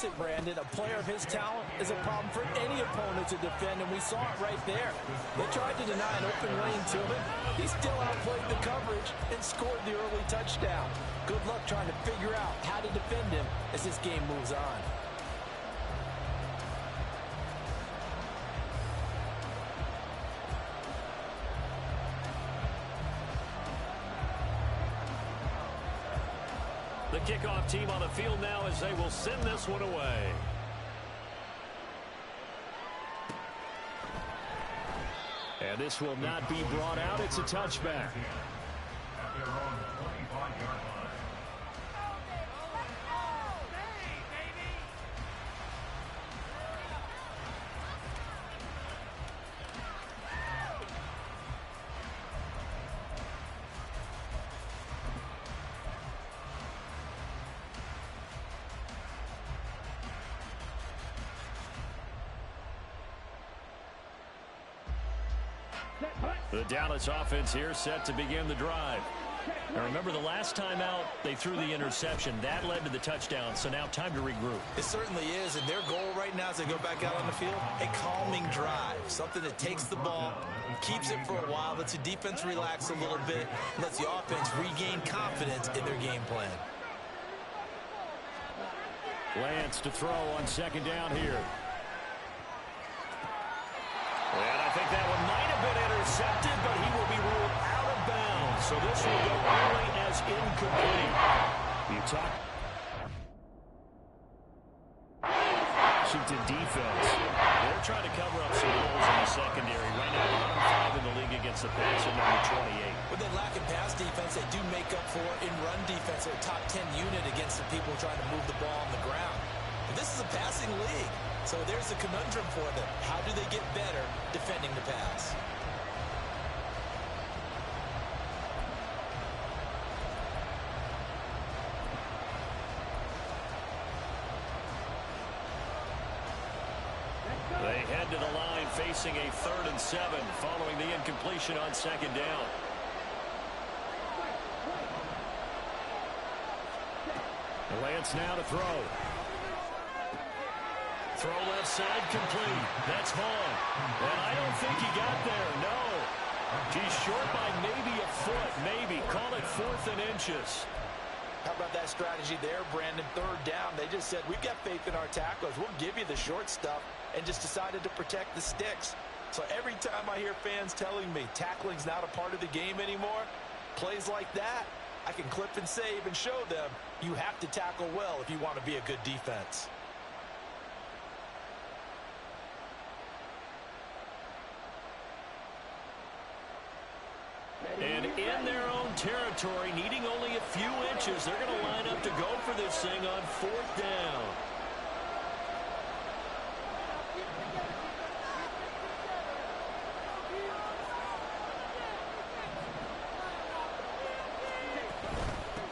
face it, Brandon, a player of his talent is a problem for any opponent to defend, and we saw it right there. They tried to deny an open lane to him. He still outplayed the coverage and scored the early touchdown. Good luck trying to figure out how to defend him as this game moves on. The kickoff team on the field now as they will send this one away. And this will not be brought out. It's a touchback. The Dallas offense here set to begin the drive. Now remember, the last time out, they threw the interception. That led to the touchdown, so now time to regroup. It certainly is, and their goal right now as they go back out on the field, a calming drive. Something that takes the ball, keeps it for a while, lets the defense relax a little bit, lets the offense regain confidence in their game plan. Lance to throw on second down here. And I think that one might have been intercepted, but he will be ruled out of bounds. So this will go only as incomplete. You talk. Washington defense. They're trying to cover up some holes in the secondary. Right now, bottom 5 in the league against the pass at number 28. With that lack of pass defense, they do make up for in run defense. They're a top 10 unit against the people trying to move the ball on the ground. But this is a passing league. So there's a conundrum for them. How do they get better defending the pass? They head to the line facing a 3rd and 7 following the incompletion on second down. Lance now to throw. Throw left side complete. That's Vaughn. And I don't think he got there. No. He's short by maybe a foot. Maybe. Call it 4th and inches. How about that strategy there, Brandon? 3rd down. They just said, we've got faith in our tacklers. We'll give you the short stuff, and just decided to protect the sticks. So every time I hear fans telling me tackling's not a part of the game anymore, plays like that, I can clip and save and show them you have to tackle well if you want to be a good defense. And in their own territory, needing only a few inches, they're going to line up to go for this thing on 4th down.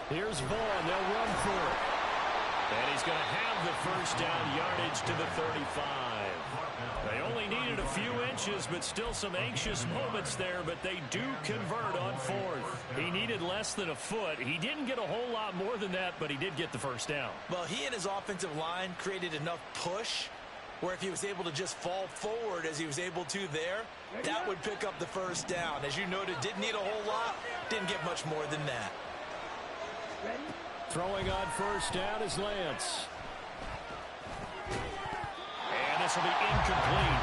Here's Vaughn. They'll run for it. And he's going to have the first down yardage to the 35. They only needed a few inches, but still some anxious moments there, but they do convert on 4th. He needed less than a foot. He didn't get a whole lot more than that, but he did get the first down. Well, he and his offensive line created enough push where if he was able to just fall forward as he was able to there, that would pick up the first down. As you noted, didn't need a whole lot, didn't get much more than that. Throwing on first down is Lance. And this will be incomplete.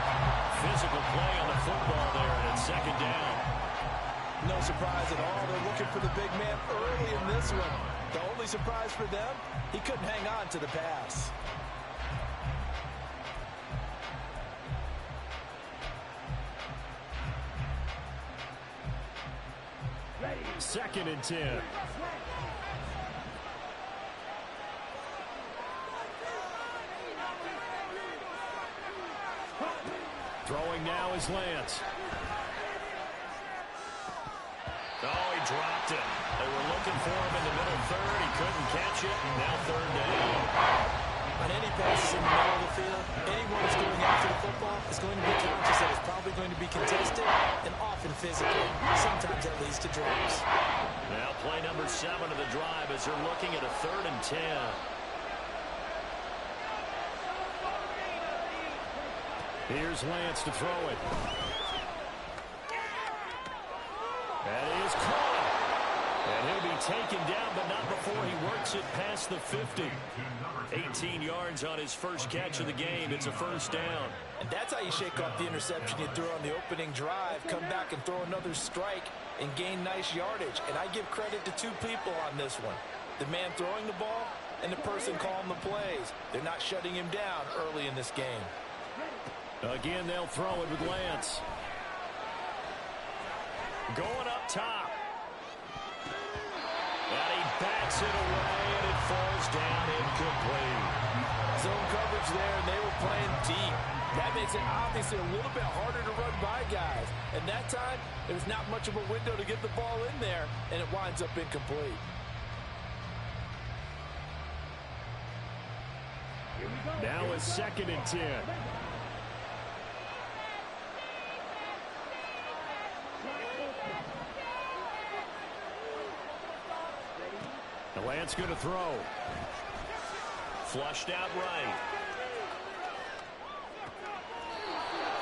Physical play on the football there, and it's second down. No surprise at all. They're looking for the big man early in this one. The only surprise for them, he couldn't hang on to the pass. Second and 10. Throwing now is Lance. Oh, he dropped it. They were looking for him in the middle 3rd. He couldn't catch it. Now 3rd down. On any passes in the middle of the field, anyone who's going after the football is going to be conscious that it's probably going to be contested and often physical. Sometimes that leads to drops. Now play number 7 of the drive as they're looking at a 3rd and 10. Here's Lance to throw it. That is caught. And he'll be taken down, but not before he works it past the 50. 18 yards on his first catch of the game. It's a first down. And that's how you shake off the interception you threw on the opening drive. Come back and throw another strike and gain nice yardage. And I give credit to two people on this one. The man throwing the ball and the person calling the plays. They're not shutting him down early in this game. Again, they'll throw it with Lance. Going up top. And he bats it away, and it falls down incomplete. Zone coverage there, and they were playing deep. That makes it obviously a little bit harder to run by guys. And that time, there was not much of a window to get the ball in there, and it winds up incomplete. Now it's 2nd and 10. The Lance going to throw. Flushed out right.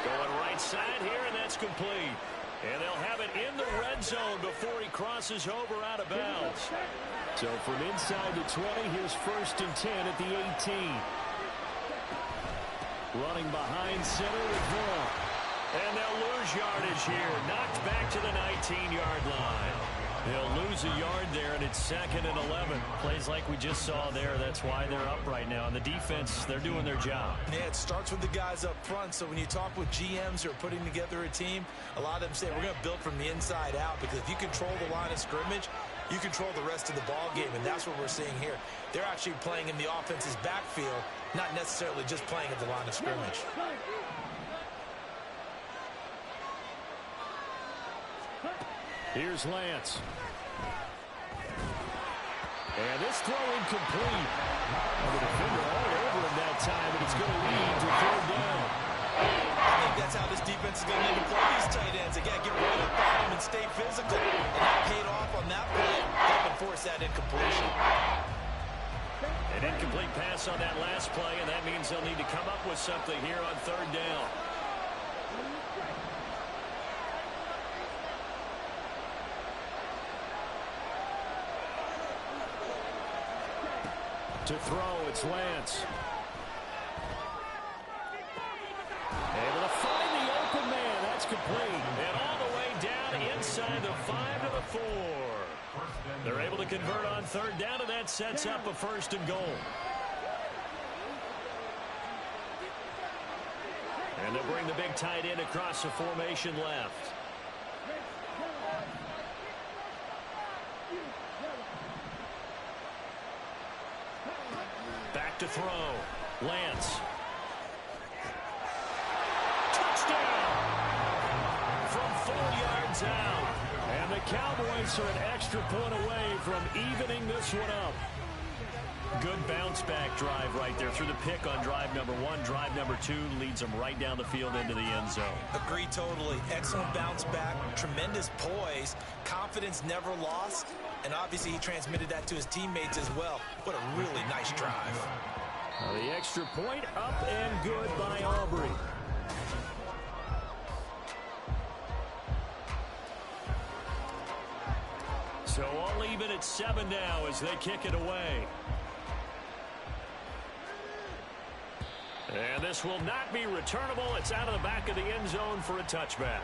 Going right side here, and that's complete. And they'll have it in the red zone before he crosses over out of bounds. So from inside the 20, here's 1st and 10 at the 18. Running behind center with Vaughn. And they'll lose yardage here. Knocked back to the 19-yard line. They'll lose a yard there, and it's 2nd and 11. Plays like we just saw there. That's why they're up right now. And the defense, they're doing their job. Yeah, it starts with the guys up front. So when you talk with GMs who are putting together a team, a lot of them say, we're going to build from the inside out. Because if you control the line of scrimmage, you control the rest of the ball game. And that's what we're seeing here. They're actually playing in the offense's backfield, not necessarily just playing at the line of scrimmage. Here's Lance. And this throw incomplete. And the defender all over him that time, and it's going to lead to 3rd down. I think that's how this defense is going to need to play these tight ends. Again, get right up on them and stay physical. And that paid off on that play, helping force that incompletion. An incomplete pass on that last play, and that means they'll need to come up with something here on 3rd down. To throw, it's Lance. Able to find the open man. That's complete. And all the way down inside the 5 to the 4. They're able to convert on 3rd down, and that sets up a 1st and goal. And they'll bring the big tight end across the formation left. Back to throw. Lance. Touchdown! From 4 yards out. And the Cowboys are an extra point away from evening this one up. Good bounce-back drive right there through the pick on drive number 1. Drive number 2 leads them right down the field into the end zone. Agree totally. Excellent bounce back. Tremendous poise. Confidence never lost. And obviously he transmitted that to his teammates as well. What a really nice drive. The extra point up and good by Aubrey. So all even at 7 now as they kick it away. And this will not be returnable. It's out of the back of the end zone for a touchback.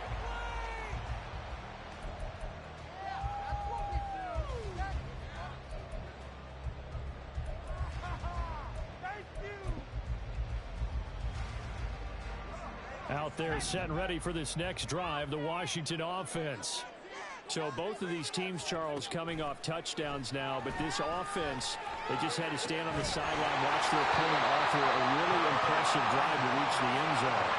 Out there set and ready for this next drive, the Washington offense. So both of these teams, Charles, coming off touchdowns now, but this offense, they just had to stand on the sideline, watch their opponent offer a really impressive drive to reach the end zone.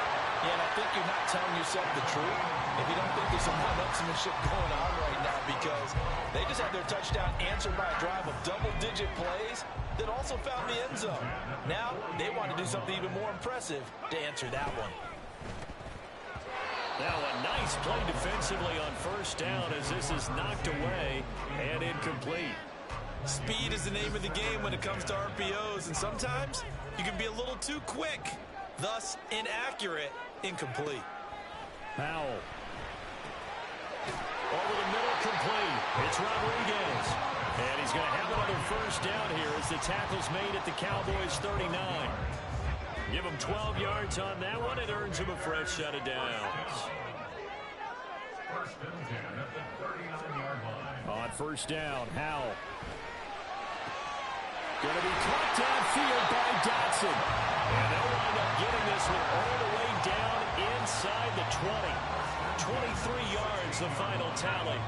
Yeah, and I think you're not telling yourself the truth if you don't think there's some one-upsmanship going on right now, because they just had their touchdown answered by a drive of double-digit plays that also found the end zone. Now they want to do something even more impressive to answer that one. Now a nice play defensively on 1st down as this is knocked away and incomplete. Speed is the name of the game when it comes to RPOs, and sometimes you can be a little too quick. Thus, inaccurate, incomplete. Powell. Over the middle, complete. It's Rodriguez. And he's going to have another first down here as the tackle's made at the Cowboys' 39. Give him 12 yards on that one. It earns him a fresh set of downs. First and 10 at the 39-yard line. On first down, Howell. Going to be caught downfield by Dotson. And they'll wind up getting this one all the way down inside the 20. 23 yards, the final tally.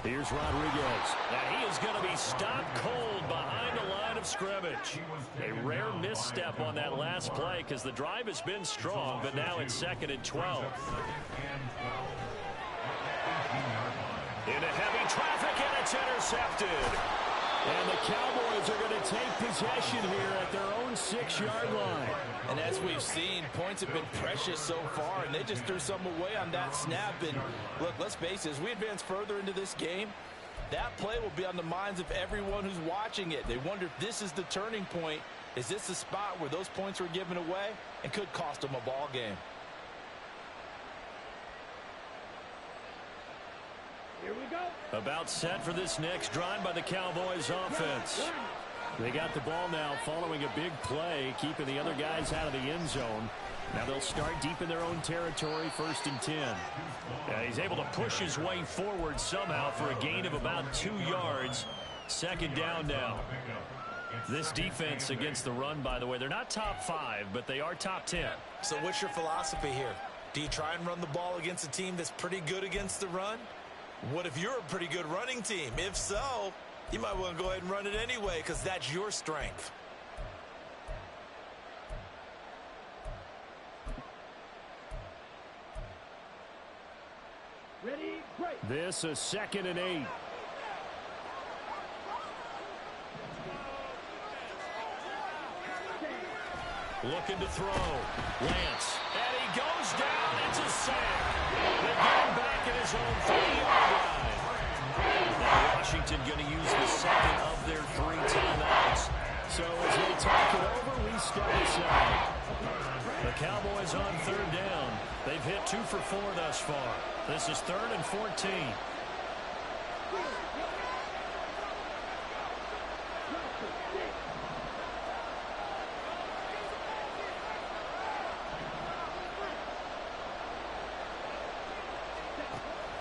Here's Rodriguez. And he is going to be stopped cold behind the line of scrimmage. A rare misstep on that last play because the drive has been strong, but now it's 2nd and 12. Into heavy traffic, and it's intercepted. And the Cowboys are going to take possession here at their own 6-yard line. And as we've seen, points have been precious so far, and they just threw some away on that snap. And look, let's face it, as we advance further into this game, that play will be on the minds of everyone who's watching it. They wonder if this is the turning point. Is this the spot where those points were given away and could cost them a ball game? Here we go. About set for this next drive by the Cowboys offense. They got the ball now following a big play, keeping the other guys out of the end zone. Now they'll start deep in their own territory, 1st and 10. He's able to push his way forward somehow for a gain of about 2 yards. 2nd down now. This defense against the run, by the way, they're not top 5, but they are top 10. So what's your philosophy here? Do you try and run the ball against a team that's pretty good against the run? What if you're a pretty good running team? If so, you might want to go ahead and run it anyway because that's your strength. Ready, break. This is 2nd and 8. Looking to throw. Lance. And he goes down. It's a sack. They get him back at his own 30-yard line. Now Washington going to use the second of their 3 timeouts. So as they talk it over, we step aside. The Cowboys on 3rd down. They've hit 2 for 4 thus far. This is 3rd and 14.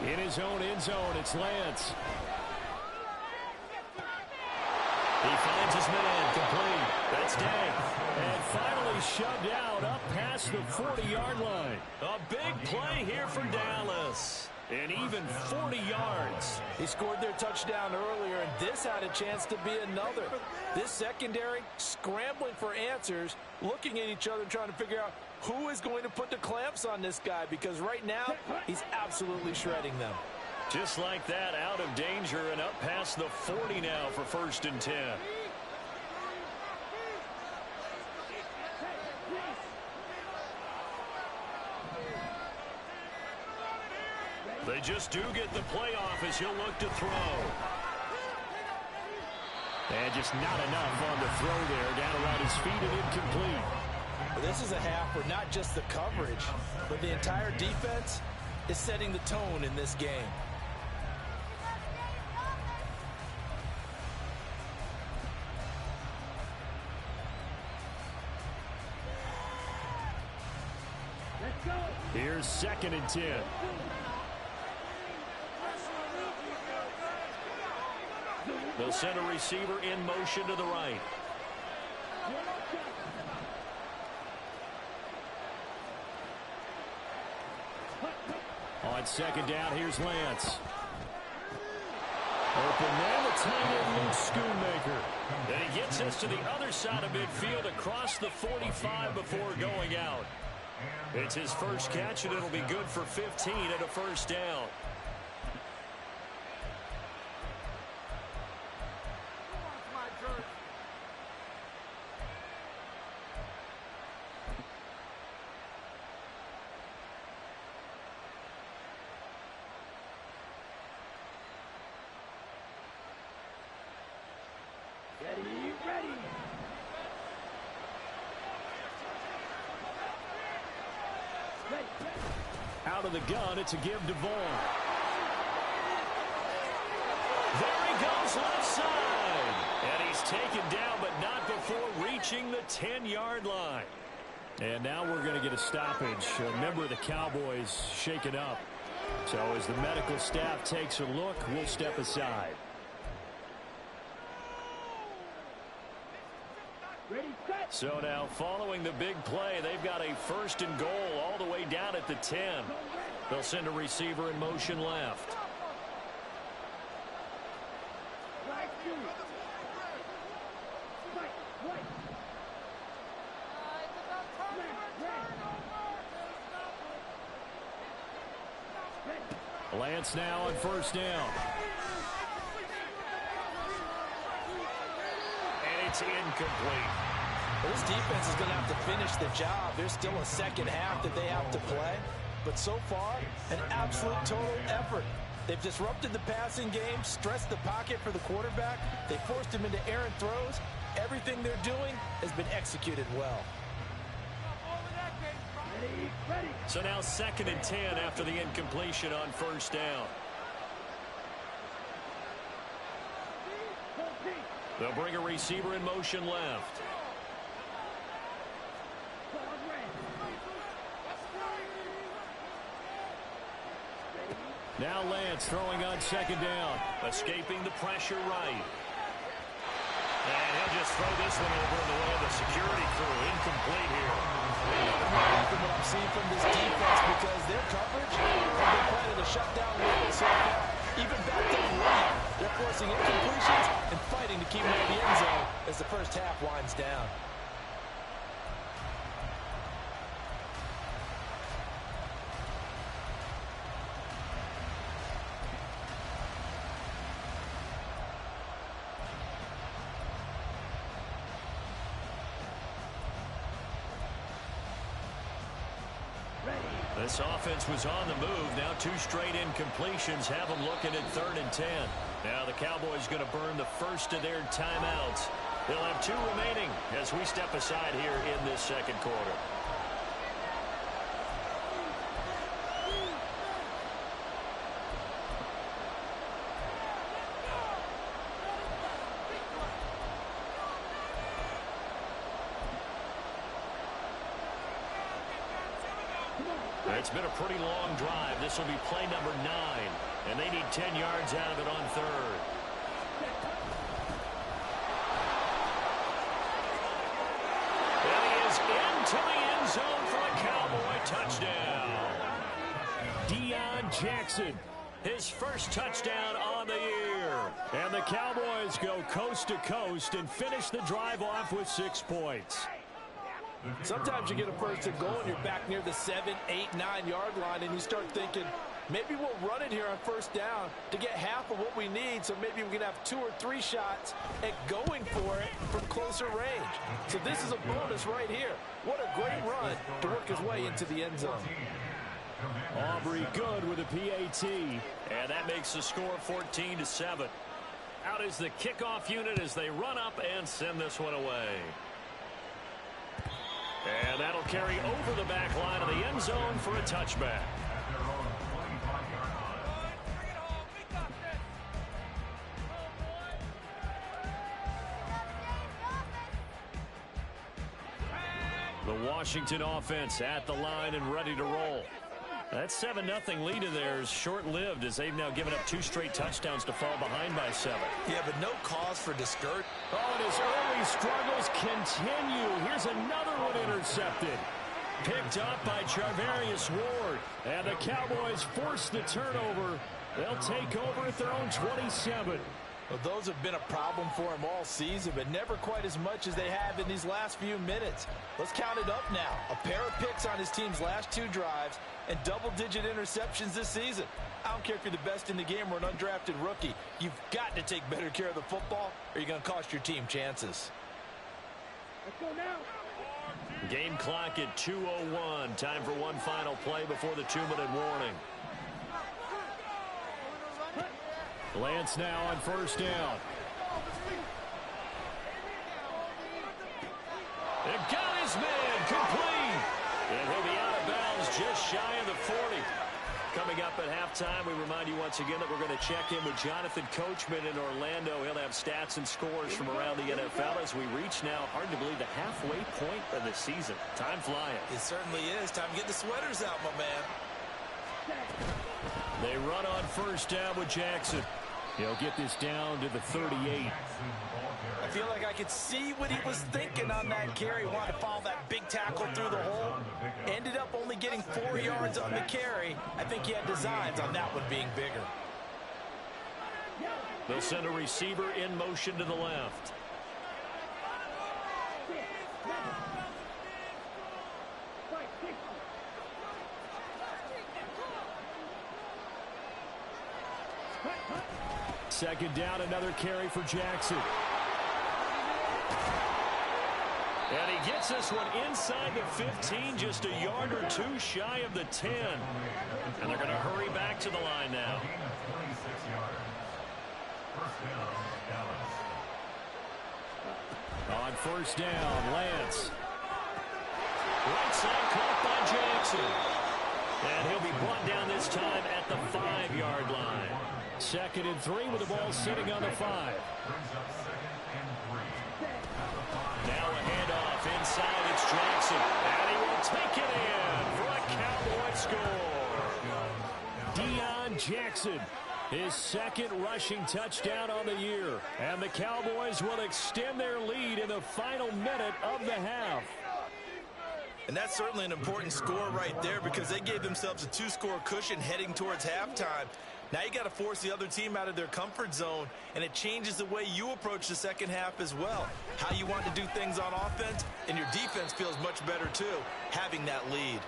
In his own end zone, it's Lance. He finds his man, complete. That's Day. And finally shoved out up past the 40-yard line. A big play here for Dallas. And even 40 yards. He scored their touchdown earlier, and this had a chance to be another. This secondary scrambling for answers, looking at each other, trying to figure out who is going to put the clamps on this guy, because right now he's absolutely shredding them. Just like that, out of danger and up past the 40 now for 1st and 10. They just do get the playoff as he'll look to throw. And just not enough on the throw there. Down around his feet and incomplete. Well, this is a half where not just the coverage, but the entire defense is setting the tone in this game. Let's go. Here's 2nd and 10. They'll send a receiver in motion to the right. On 2nd down, here's Lance. Open man, the tight end, Luke Schoonmaker. And he gets us to the other side of midfield across the 45 before going out. It's his first catch, and it'll be good for 15 and a 1st down. Ready, ready. Ready, ready. Out of the gun, it's a give to Vaughn. There he goes left side. And he's taken down, but not before reaching the 10-yard line. And now we're going to get a stoppage. A member of the Cowboys shaken up. So as the medical staff takes a look, we'll step aside. Ready, set. So now following the big play, they've got a 1st and goal all the way down at the 10. They'll send a receiver in motion left. Right, two. Right, right. Lance now on 1st down. And it's incomplete. Well, this defense is going to have to finish the job. There's still a second half that they have to play. But so far, an absolute total effort. They've disrupted the passing game, stressed the pocket for the quarterback. They forced him into errant throws. Everything they're doing has been executed well. Ready, ready. So now 2nd and 10 after the incompletion on 1st down. They'll bring a receiver in motion left. Now Lance throwing on 2nd down. Escaping the pressure right. And he'll just throw this one over in the way of the security crew. Incomplete here. From what I've seen from this defense, because their coverage has been playing the shutdown role so far. Even backed up late, they're forcing incompletions and fighting to keep them in the end zone as the first half winds down. This offense was on the move. Now 2 straight incompletions have them looking at 3rd and 10. Now the Cowboys going to burn the first of their timeouts. They'll have 2 remaining as we step aside here in this 2nd quarter. It's been a pretty long drive. This will be play number 9. And they need 10 yards out of it on 3rd. And he is into the end zone for a Cowboy touchdown. Deion Jackson, his first touchdown on the year. And the Cowboys go coast to coast and finish the drive off with 6 points. Sometimes you get a 1st and goal and you're back near the 7, 8, 9-yard line and you start thinking, maybe we'll run it here on 1st down to get half of what we need, so maybe we can have 2 or 3 shots at going for it from closer range. So this is a bonus right here. What a great run to work his way into the end zone. Aubrey good with a PAT. And that makes the score 14-7. Out is the kickoff unit as they run up and send this one away. And that'll carry over the back line of the end zone for a touchback. The Washington offense at the line and ready to roll. That 7-0 lead of theirs short-lived as they've now given up 2 straight touchdowns to fall behind by 7. Yeah, but no cause for discouragement. Oh, and his early struggles continue. Here's another one intercepted. Picked up by Charvarius Ward. And the Cowboys force the turnover. They'll take over at their own 27. Well, those have been a problem for him all season, but never quite as much as they have in these last few minutes. Let's count it up now. A pair of picks on his team's last 2 drives and double-digit interceptions this season. I don't care if you're the best in the game or an undrafted rookie. You've got to take better care of the football or you're going to cost your team chances. Let's go now. Game clock at 2:01. Time for one final play before the 2-minute warning. Lance now on 1st down. It got his man complete. And he'll be out of bounds just shy of the 40. Coming up at halftime, we remind you once again that we're going to check in with Jonathan Coachman in Orlando. He'll have stats and scores from around the NFL as we reach now, hard to believe, the halfway point of the season. Time flying. It certainly is. Time to get the sweaters out, my man. They run on first down with Jackson. He'll get this down to the 38. I feel like I could see what he was thinking on that carry. Wanted to follow that big tackle through the hole. Ended up only getting 4 yards on the carry. I think he had designs on that one being bigger. They'll send a receiver in motion to the left. Second down, another carry for Jackson. And he gets this one inside the 15, just a yard or two shy of the 10. And they're going to hurry back to the line now. On first down, Lance. Right side caught by Jackson. And he'll be brought down this time at the 5-yard line. Second and 3 with the ball sitting on the 5. Now a handoff inside. It's Jackson. And he will take it in for a Cowboy score. Deion Jackson, his second rushing touchdown on the year. And the Cowboys will extend their lead in the final minute of the half. And that's certainly an important score right there because they gave themselves a 2-score cushion heading towards halftime. Now you got to force the other team out of their comfort zone, and it changes the way you approach the second half as well. How you want to do things on offense, and your defense feels much better too, having that lead.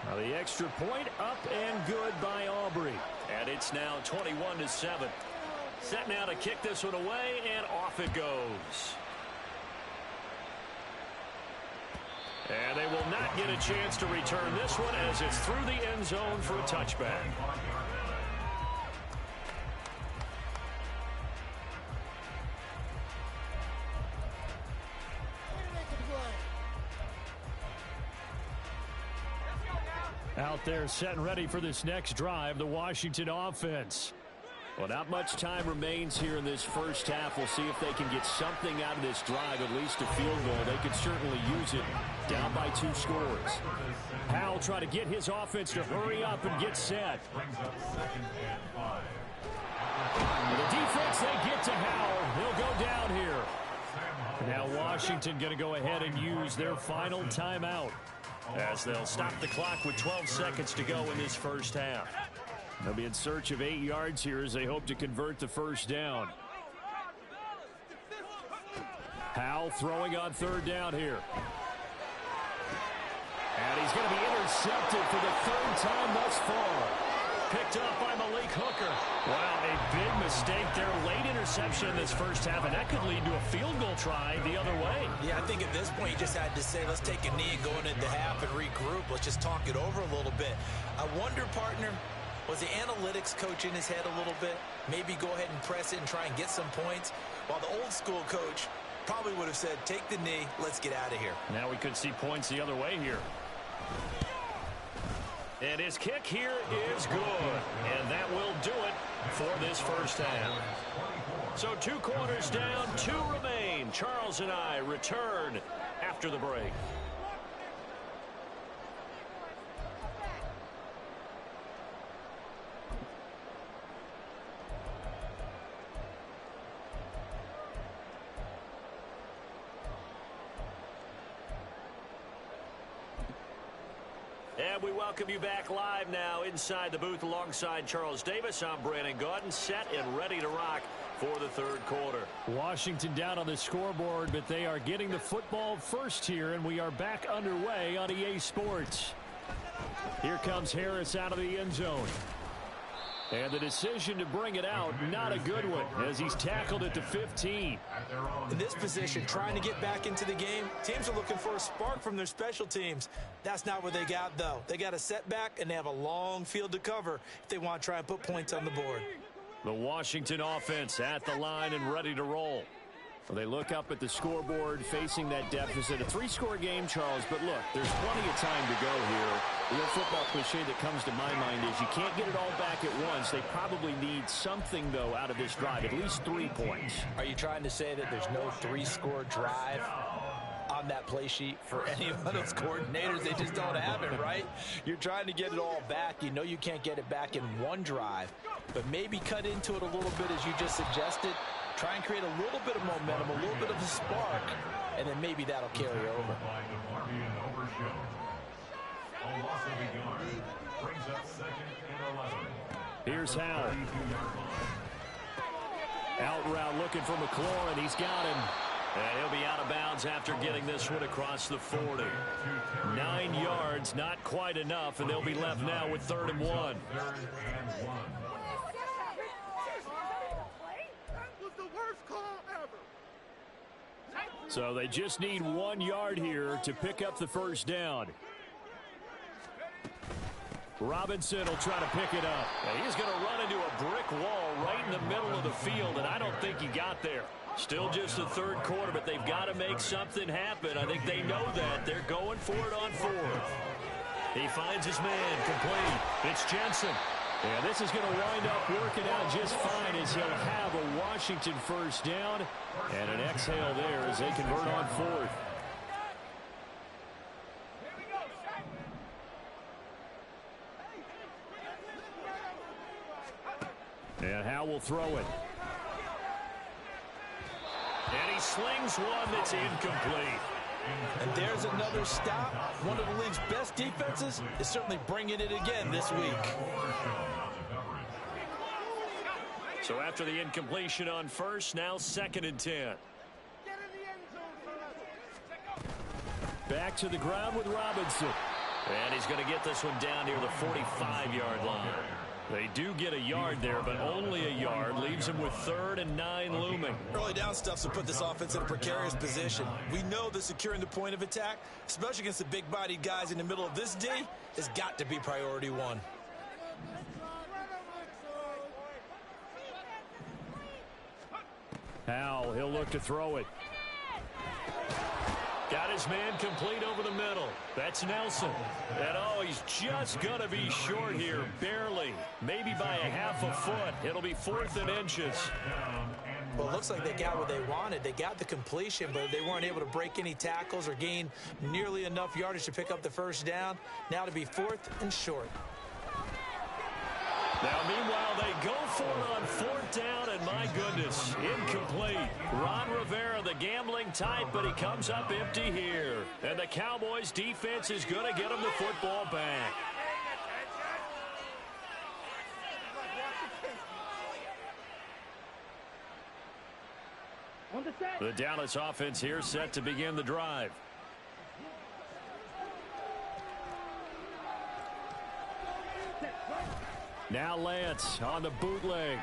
Now the extra point up and good by Aubrey. And it's now 21-7. Set now to kick this one away, and off it goes. And they will not get a chance to return this one as it's through the end zone for a touchback. Out there set and ready for this next drive, the Washington offense. Well, not much time remains here in this first half. We'll see if they can get something out of this drive, at least a field goal. They could certainly use it, down by 2 scores. Howell try to get his offense to hurry up and get set. The defense, they get to Howell. He'll go down here. Now Washington going to go ahead and use their final timeout, as they'll stop the clock with 12 seconds to go in this first half. They'll be in search of 8 yards here as they hope to convert the first down. Howell throwing on third down here. And he's going to be intercepted for the 3rd time thus far. Picked up by Malik Hooker. Wow, a big mistake there. Late interception in this first half, and that could lead to a field goal try the other way. Yeah, I think at this point you just had to say, let's take a knee going into half and regroup. Let's just talk it over a little bit. I wonder, partner, was the analytics coach in his head a little bit? Maybe go ahead and press it and try and get some points. While the old school coach probably would have said, take the knee, let's get out of here. Now we could see points the other way here. And his kick here is good. And that will do it for this first half. So 2 quarters down, 2 remain. Charles and I return after the break. And we welcome you back live now inside the booth alongside Charles Davis. I'm Brandon Gaudin, set and ready to rock for the 3rd quarter. Washington down on the scoreboard, but they are getting the football first here, and we are back underway on EA Sports. Here comes Harris out of the end zone. And the decision to bring it out, not a good one, as he's tackled at the 15. In this position, trying to get back into the game, teams are looking for a spark from their special teams. That's not what they got, though. They got a setback, and they have a long field to cover if they want to try and put points on the board. The Washington offense at the line and ready to roll. Well, they look up at the scoreboard facing that deficit. A 3-score game, Charles, but look, there's plenty of time to go here. The real football cliche that comes to my mind is you can't get it all back at once. They probably need something, though, out of this drive, at least 3 points. Are you trying to say that there's no 3-score drive on that play sheet for any of those coordinators? They just don't have it, right? You're trying to get it all back. You know you can't get it back in one drive, but maybe cut into it a little bit as you just suggested. Try and create a little bit of momentum, a little bit of a spark, and then maybe that'll carry over. Here's Howell. Out route looking for McLaurin. He's got him. And he'll be out of bounds after getting this one across the 40. 9 yards, not quite enough, and they'll be left now with 3rd and 1. So they just need 1 yard here to pick up the first down. Robinson will try to pick it up. He's going to run into a brick wall right in the middle of the field, and I don't think he got there. Still just the 3rd quarter, but they've got to make something happen. I think they know that. They're going for it on 4th. He finds his man complete. It's Jensen. And this is going to wind up working out just fine as he'll have a Washington first down and an exhale there as they convert on 4th. And Howell will throw it. And he slings one that's incomplete. And there's another stop. One of the league's best defenses is certainly bringing it again this week. So after the incompletion on first, now 2nd and 10. Back to the ground with Robinson. And he's going to get this one down near the 45-yard line. They do get a yard there, but only a yard. Leaves them with 3rd and 9 looming. Early down stuffs will put this offense in a precarious position. We know that securing the point of attack, especially against the big-bodied guys in the middle of this D, has got to be priority 1. Howell, he'll look to throw it. Got his man complete over the middle. That's Nelson. And oh, he's just going to be short here, barely. Maybe by a half a foot. It'll be 4th and inches. Well, it looks like they got what they wanted. They got the completion, but they weren't able to break any tackles or gain nearly enough yardage to pick up the first down. Now to be 4th and short. Now, meanwhile, they go for it on 4th down, and my goodness, incomplete. Ron Rivera, the gambling type, but he comes up empty here. And the Cowboys' defense is going to get him the football back. The Dallas offense here set to begin the drive. Now Lance on the bootleg.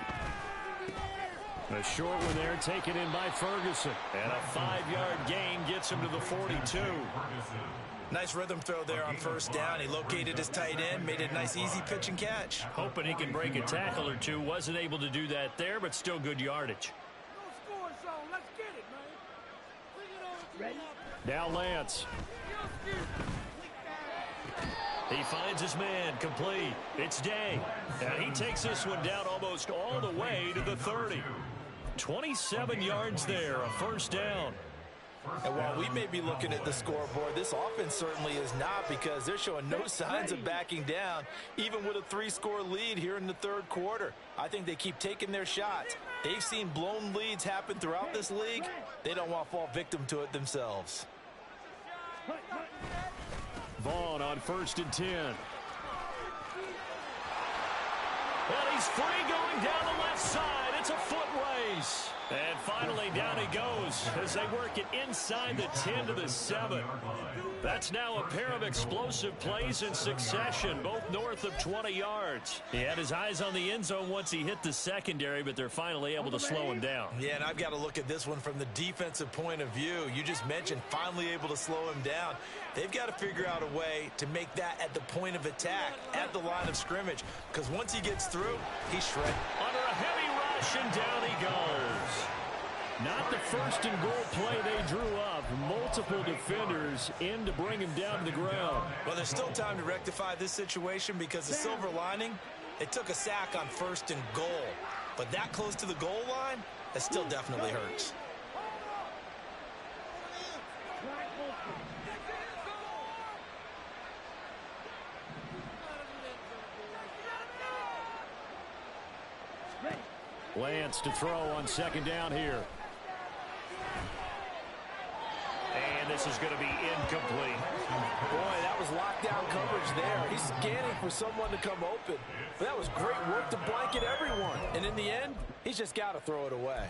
A short one there taken in by Ferguson. And a 5-yard gain gets him to the 42. Nice rhythm throw there on first down. He located his tight end, made it a nice easy pitch and catch. Hoping he can break a tackle or two. Wasn't able to do that there, but still good yardage. Now Lance. He finds his man complete. It's Day. And he takes this one down almost all the way to the 30. 27 yards there, a first down. And while we may be looking at the scoreboard, this offense certainly is not, because they're showing no signs of backing down, even with a 3-score lead here in the 3rd quarter. I think they keep taking their shots. They've seen blown leads happen throughout this league. They don't want to fall victim to it themselves. Vaughn on 1st and 10. And he's free going down the left side. It's a foot race. And finally down he goes as they work it inside the 10 to the 7. That's now a pair of explosive plays in succession, both north of 20 yards. He had his eyes on the end zone once he hit the secondary, but they're finally able to slow him down. Yeah, and I've got to look at this one from the defensive point of view. You just mentioned finally able to slow him down. They've got to figure out a way to make that at the point of attack, at the line of scrimmage, because once he gets through, he's shredded. Under a heavy rush, and down he goes. Not the first and goal play they drew up. Multiple defenders in to bring him down to the ground. Well, there's still time to rectify this situation because the silver lining, they took a sack on first and goal. But that close to the goal line, that still definitely hurts. Lance to throw on second down here. And this is going to be incomplete. Boy, that was lockdown coverage there. He's scanning for someone to come open. But that was great work to blanket everyone. And in the end, he's just got to throw it away.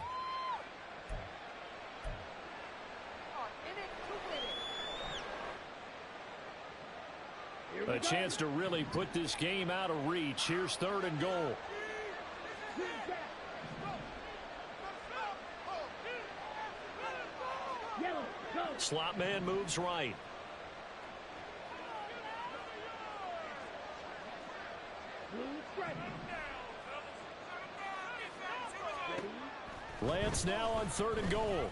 A chance to really put this game out of reach. Here's third and goal. Slot man moves right. Lance now on third and goal.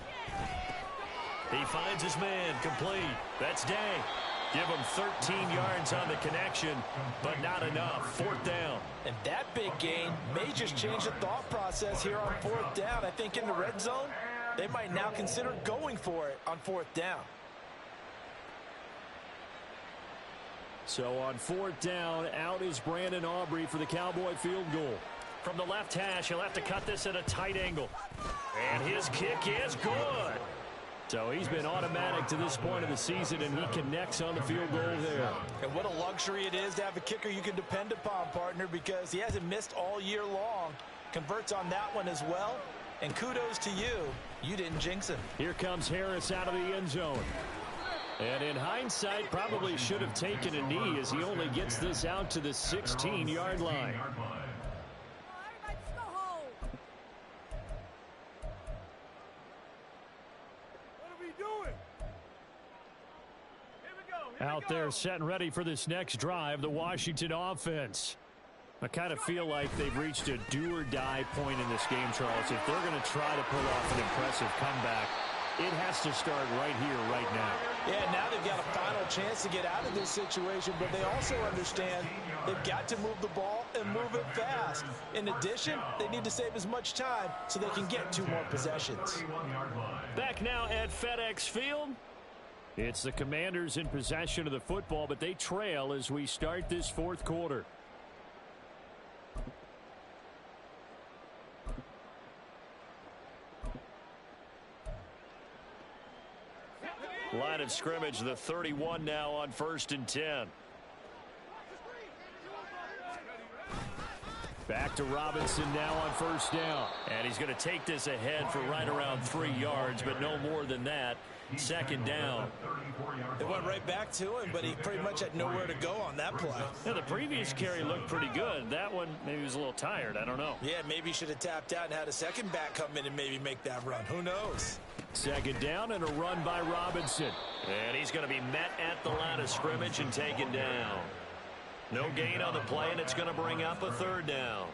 He finds his man, complete. That's Day. Give him 13 yards on the connection, but not enough. Fourth down. And that big gain may just change the thought process here on fourth down. I think in the red zone, they might now consider going for it on fourth down. So on fourth down, out is Brandon Aubrey for the Cowboy field goal. From the left hash, he'll have to cut this at a tight angle. And his kick is good. So he's been automatic to this point of the season, and he connects on the field goal there. And what a luxury it is to have a kicker you can depend upon, partner, because he hasn't missed all year long. Converts on that one as well. And kudos to you. You didn't jinx him. Here comes Harris out of the end zone. And in hindsight, probably should have taken a knee as he only gets this out to the 16-yard line. Out there set and ready for this next drive, the Washington offense. I kind of feel like they've reached a do-or-die point in this game, Charles. If they're going to try to pull off an impressive comeback, it has to start right here, right now. Yeah, now they've got a final chance to get out of this situation, but they also understand they've got to move the ball and move it fast. In addition, they need to save as much time so they can get 2 more possessions. Back now at FedEx Field. It's the Commanders in possession of the football, but they trail as we start this fourth quarter. Line of scrimmage, the 31 now on 1st and 10. Back to Robinson now on 1st down. And he's going to take this ahead for right around 3 yards, but no more than that. 2nd down. It went right back to him, but he pretty much had nowhere to go on that play. Yeah, the previous carry looked pretty good. That one, maybe he was a little tired. I don't know. Yeah, maybe he should have tapped out and had a second back come in and maybe make that run. Who knows? 2nd down and a run by Robinson. And he's going to be met at the line of scrimmage and taken down. No gain on the play, and it's going to bring up a 3rd down.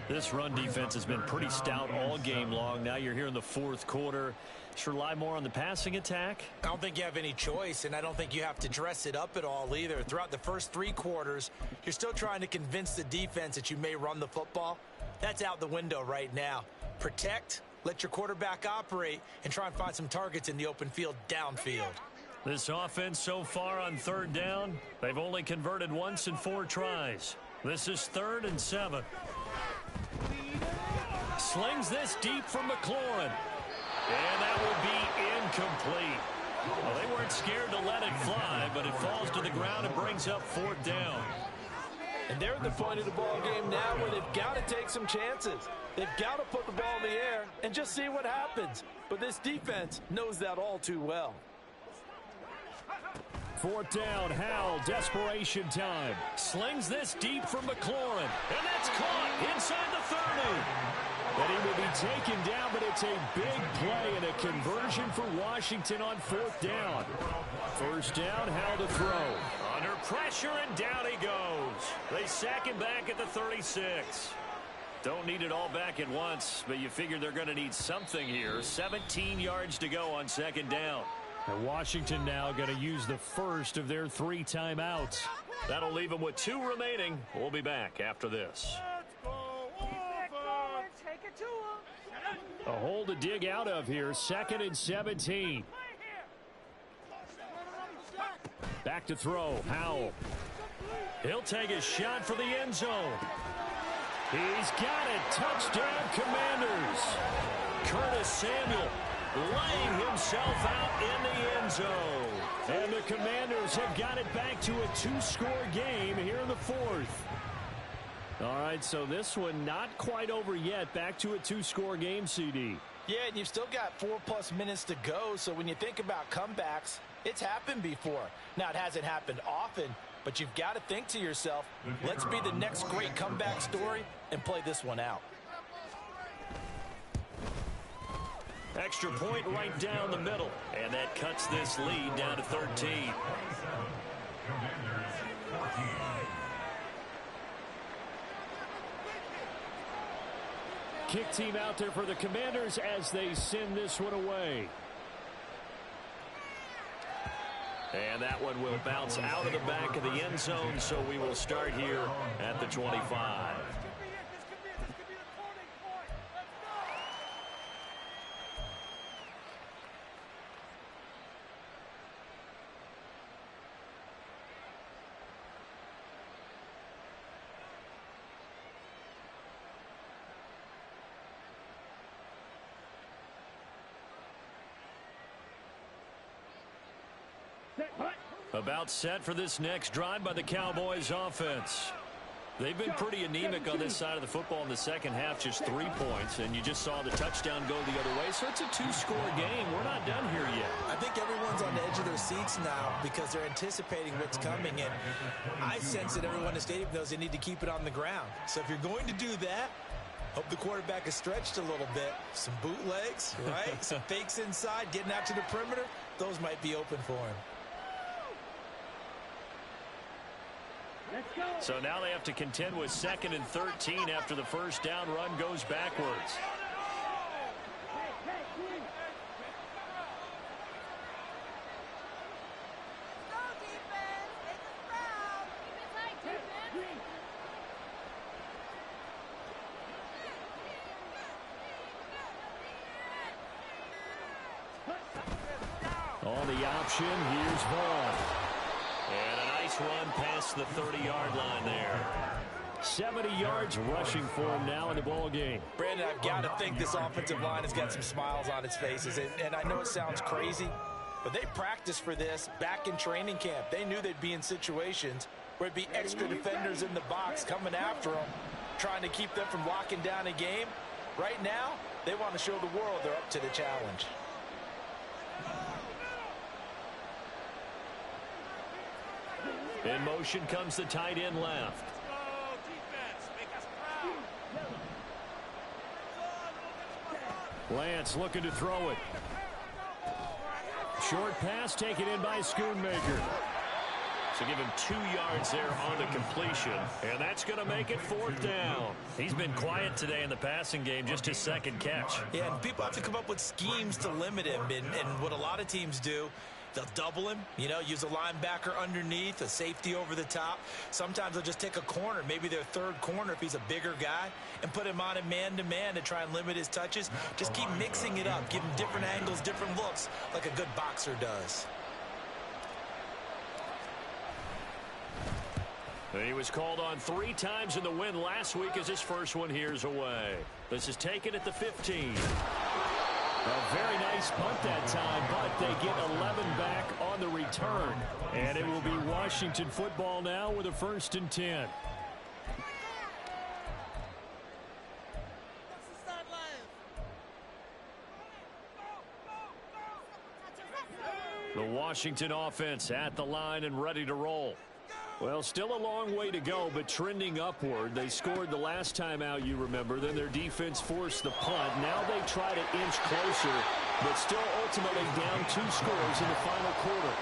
This run defense has been pretty stout all game long. Now you're here in the 4th quarter. Should rely more on the passing attack? I don't think you have any choice, and I don't think you have to dress it up at all either. Throughout the first 3 quarters, you're still trying to convince the defense that you may run the football. That's out the window right now. Protect, let your quarterback operate, and try and find some targets in the open field downfield. This offense so far on 3rd down, they've only converted once in 4 tries. This is 3rd and 7. Slings this deep from McLaurin. And that will be incomplete. Well, they weren't scared to let it fly, but it falls to the ground and brings up 4th down. And they're at the point of the ball game now where they've got to take some chances. They've got to put the ball in the air and just see what happens. But this defense knows that all too well. 4th down, Howell, desperation time. Slings this deep from McLaurin. And that's caught inside the 30. And he will be taken down, but it's a big play and a conversion for Washington on 4th down. 1st down, Howell to throw. Under pressure, and down he goes. They sack him back at the 36. Don't need it all back at once, but you figure they're going to need something here. 17 yards to go on second down. And Washington now going to use the first of their 3 timeouts. That'll leave them with 2 remaining. We'll be back after this. A hole to dig out of here. 2nd and 17. Back to throw. Howell. He'll take a shot for the end zone. He's got it. Touchdown, Commanders. Curtis Samuel laying himself out in the end zone. And the Commanders have got it back to a 2-score game here in the 4th. All right, so this one not quite over yet. Back to a 2-score game, CD. Yeah, and you've still got 4+ minutes to go, so when you think about comebacks, it's happened before. Now, it hasn't happened often, but you've got to think to yourself, let's be the next great comeback story and play this one out. Extra point right down the middle, and that cuts this lead down to 13. Kick team out there for the Commanders as they send this one away. And that one will bounce out of the back of the end zone, so we will start here at the 25. About set for this next drive by the Cowboys offense. They've been pretty anemic on this side of the football in the second half, just 3 points, and you just saw the touchdown go the other way, so it's a 2-score game. We're not done here yet. I think everyone's on the edge of their seats now because they're anticipating what's coming, and I sense that everyone in the stadium knows they need to keep it on the ground. So if you're going to do that, hope the quarterback is stretched a little bit. Some bootlegs, right? Some fakes inside, getting out to the perimeter. Those might be open for him. So now they have to contend with 2nd and 13 after the first down run goes backwards. On the option, here's Vaughn. And a nice run past the 30-yard line there. 70 yards rushing for him now in the ball game. Brandon, I've got to think this offensive line has got some smiles on its faces. And I know it sounds crazy, but they practiced for this back in training camp. They knew they'd be in situations where it'd be extra defenders in the box coming after them, trying to keep them from locking down a game. Right now, they want to show the world they're up to the challenge. In motion comes the tight end left. Lance looking to throw it. Short pass taken in by Schoonmaker. So give him 2 yards there on the completion. And that's going to make it 4th down. He's been quiet today in the passing game, just his 2nd catch. Yeah, and people have to come up with schemes to limit him. And what a lot of teams do, they'll double him, you know, use a linebacker underneath, a safety over the top. Sometimes they'll just take a corner, maybe their 3rd corner if he's a bigger guy, and put him on a man-to-man to try and limit his touches. Just keep mixing it up, give him different angles, different looks, like a good boxer does. He was called on 3 times in the win last week as his first one here's away. This is taken at the 15. A very nice punt that time, but they get 11 back on the return. And it will be Washington football now with a 1st and 10. The Washington offense at the line and ready to roll. Well, still a long way to go, but trending upward. They scored the last time out, you remember. Then their defense forced the punt. Now they try to inch closer, but still ultimately down 2 scores in the final quarter.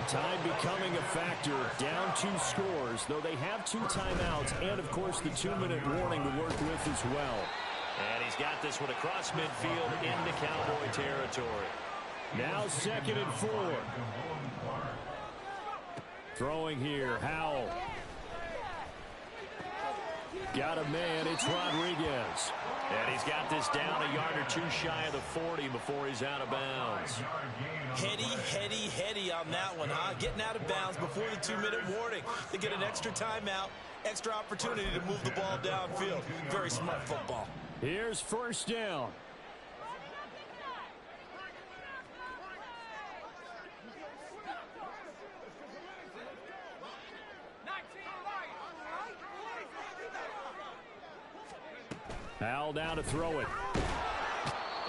Time becoming a factor, down 2 scores, though they have 2 timeouts, and, of course, the 2-minute warning to work with as well. And he's got this one across midfield into Cowboy territory. Now 2nd and 4. Throwing here, Howell. Got a man, it's Rodriguez. And he's got this down a yard or 2 shy of the 40 before he's out of bounds. Heady on that one, huh? Getting out of bounds before the 2-minute warning. They get an extra timeout, extra opportunity to move the ball downfield. Very smart football. Here's 1st down. Howell down to throw it.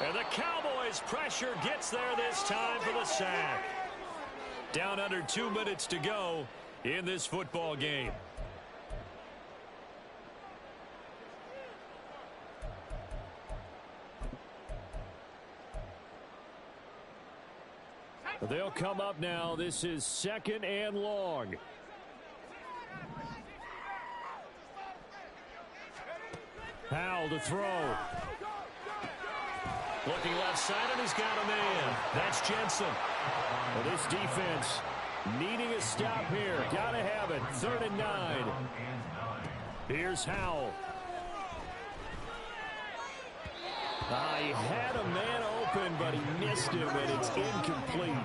And the Cowboys' pressure gets there this time for the sack. Down under 2 minutes to go in this football game. They'll come up now. This is 2nd and long. Howell to throw. Looking left side, and he's got a man. That's Jensen. Well, this defense needing a stop here. Got to have it. 3rd and 9. Here's Howell. He had a man open, but he missed him, and it's incomplete.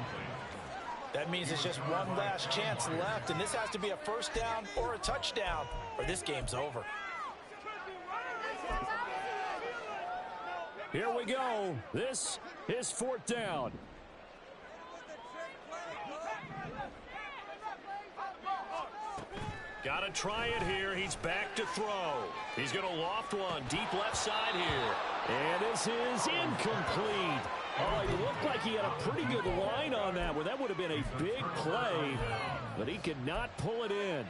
That means it's just one last chance left, and this has to be a 1st down or a touchdown, or this game's over. Here we go. This is 4th down. Got to try it here. He's back to throw. He's going to loft one deep left side here. And this is incomplete. Oh, he looked like he had a pretty good line on that one. That would have been a big play, but he could not pull it in.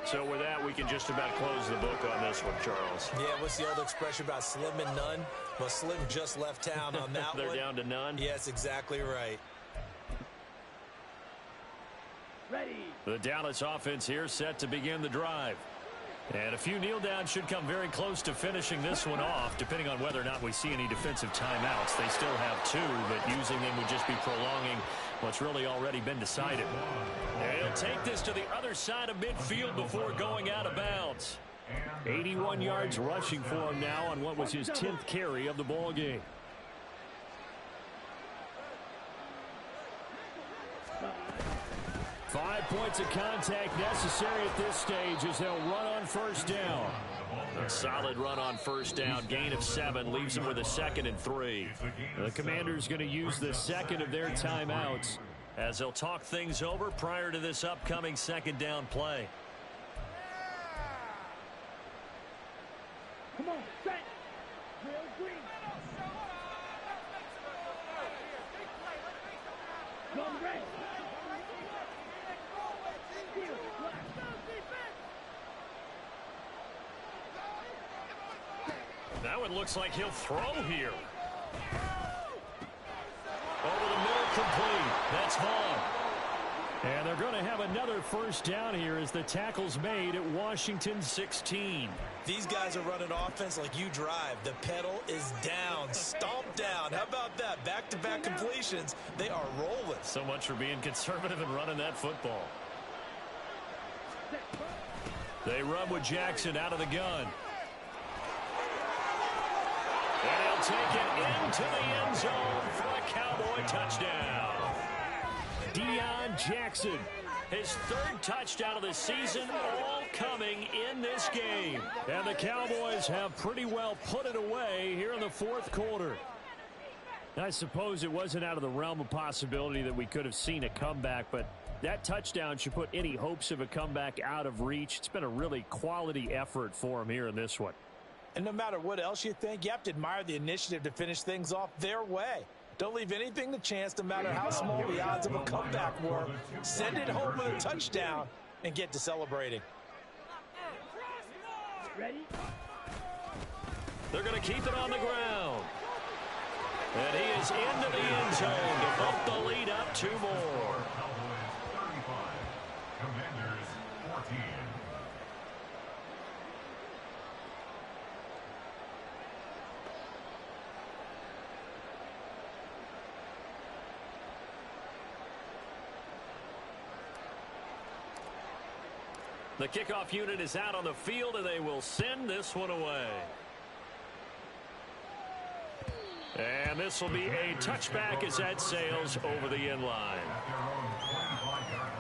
So with that, we can just about close the book on this one, Charles. Yeah, what's the old expression about slim and none? Well, Slim just left town on that They're one. down to none? Yes, exactly right. Ready. The Dallas offense here set to begin the drive. And a few kneel downs should come very close to finishing this one off, depending on whether or not we see any defensive timeouts. They still have 2, but using them would just be prolonging what's really already been decided. And he'll take this to the other side of midfield before going out of bounds. 81 yards rushing for him now on what was his 10th carry of the ball game. Five points of contact necessary at this stage as they'll run on 1st down. A solid run on 1st down. Gain of 7 leaves them with a 2nd and 3. The Commanders going to use the 2nd of their timeouts as they'll talk things over prior to this upcoming 2nd down play. Come on, set. Real green. Come red. Now it looks like he'll throw here. Over the middle, complete. That's Vaughn. And they're going to have another 1st down here as the tackle's made at Washington 16. These guys are running offense like you drive. The pedal is down, stomped down. How about that? Back-to-back completions. They are rolling. So much for being conservative and running that football. They run with Jackson out of the gun. And he'll take it into the end zone for a Cowboy touchdown. Deion Jackson. His 3rd touchdown of the season, all coming in this game. And the Cowboys have pretty well put it away here in the 4th quarter. I suppose it wasn't out of the realm of possibility that we could have seen a comeback, but that touchdown should put any hopes of a comeback out of reach. It's been a really quality effort for him here in this one. And no matter what else you think, you have to admire the initiative to finish things off their way. Don't leave anything to chance, no matter how small the odds of a comeback were. Send it home with a touchdown and get to celebrating. Ready? They're going to keep it on the ground. And he is into the end zone to bump the lead up 2 more. Cowboys 35, Commanders 14. The kickoff unit is out on the field, and they will send this one away. And this will be a touchback as that sails over the end line. At their own 25-yard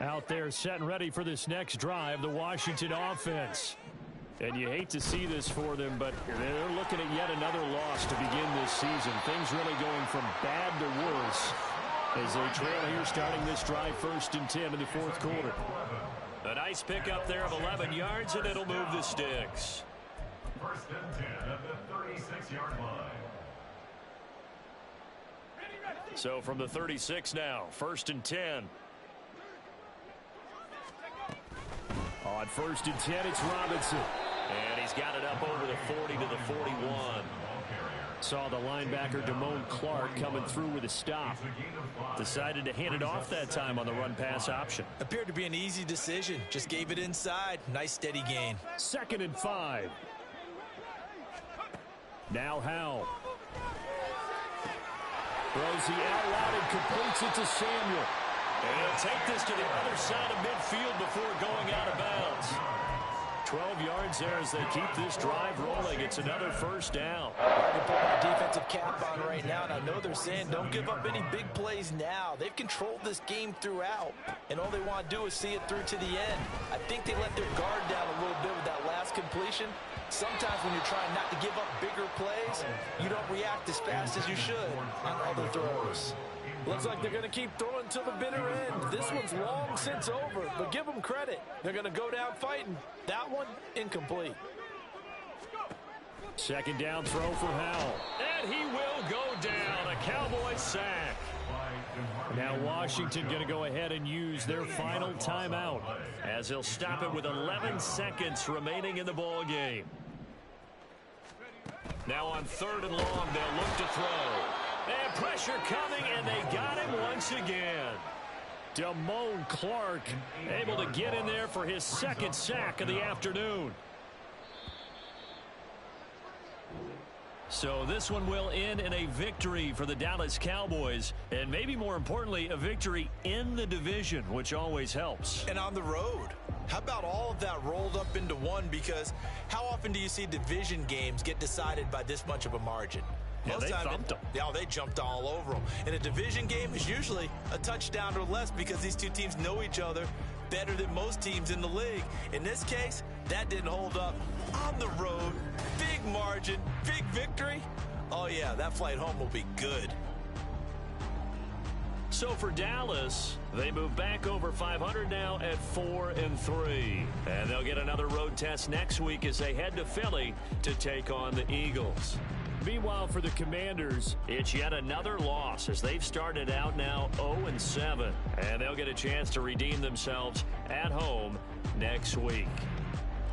line. Out there set and ready for this next drive, the Washington offense. And you hate to see this for them, but they're looking at yet another loss to begin this season. Things really going from bad to worse as they trail here starting this drive 1st and 10 in the 4th quarter. A nice pickup there of 11 yards, and it'll move the sticks. 1st and 10 at the 36-yard line. So from the 36 now, 1st and 10. On 1st and 10, it's Robinson. And he's got it up over the 40 to the 41. Saw the linebacker, Damone Clark, coming through with a stop. Decided to hand it off that time on the run-pass option. Appeared to be an easy decision. Just gave it inside. Nice steady gain. 2nd and 5. Now Howell. Throws the out route and completes it to Samuel. And he'll take this to the other side of midfield before going out of bounds. 12 yards there as they keep this drive rolling. It's another 1st down. I can put my defensive cap on right now, and I know they're saying don't give up any big plays now. They've controlled this game throughout, and all they want to do is see it through to the end. I think they let their guard down a little bit with that last completion. Sometimes when you're trying not to give up bigger plays, you don't react as fast as you should on other throws. Looks like they're going to keep throwing till the bitter end. This one's long since over, but give them credit. They're going to go down fighting. That one, incomplete. 2nd down throw for Howell. And he will go down. A Cowboys sack. Now Washington going to go ahead and use their final timeout as they'll stop it with 11 seconds remaining in the ball game. Now on 3rd and long, they'll look to throw. And pressure coming, and they got him once again. Damone Clark able to get in there for his 2nd sack of the afternoon. So this one will end in a victory for the Dallas Cowboys, and maybe more importantly, a victory in the division, which always helps. And on the road. How about all of that rolled up into one? Because how often do you see division games get decided by this much of a margin? Yeah, they thumped them. Yeah, they jumped all over them. And a division game is usually a touchdown or less because these two teams know each other better than most teams in the league. In this case, that didn't hold up. On the road, big margin, big victory. Oh, yeah, that flight home will be good. So for Dallas, they move back over 500 now at 4-3. And they'll get another road test next week as they head to Philly to take on the Eagles. Meanwhile, for the Commanders, it's yet another loss as they've started out now 0-7. And they'll get a chance to redeem themselves at home next week.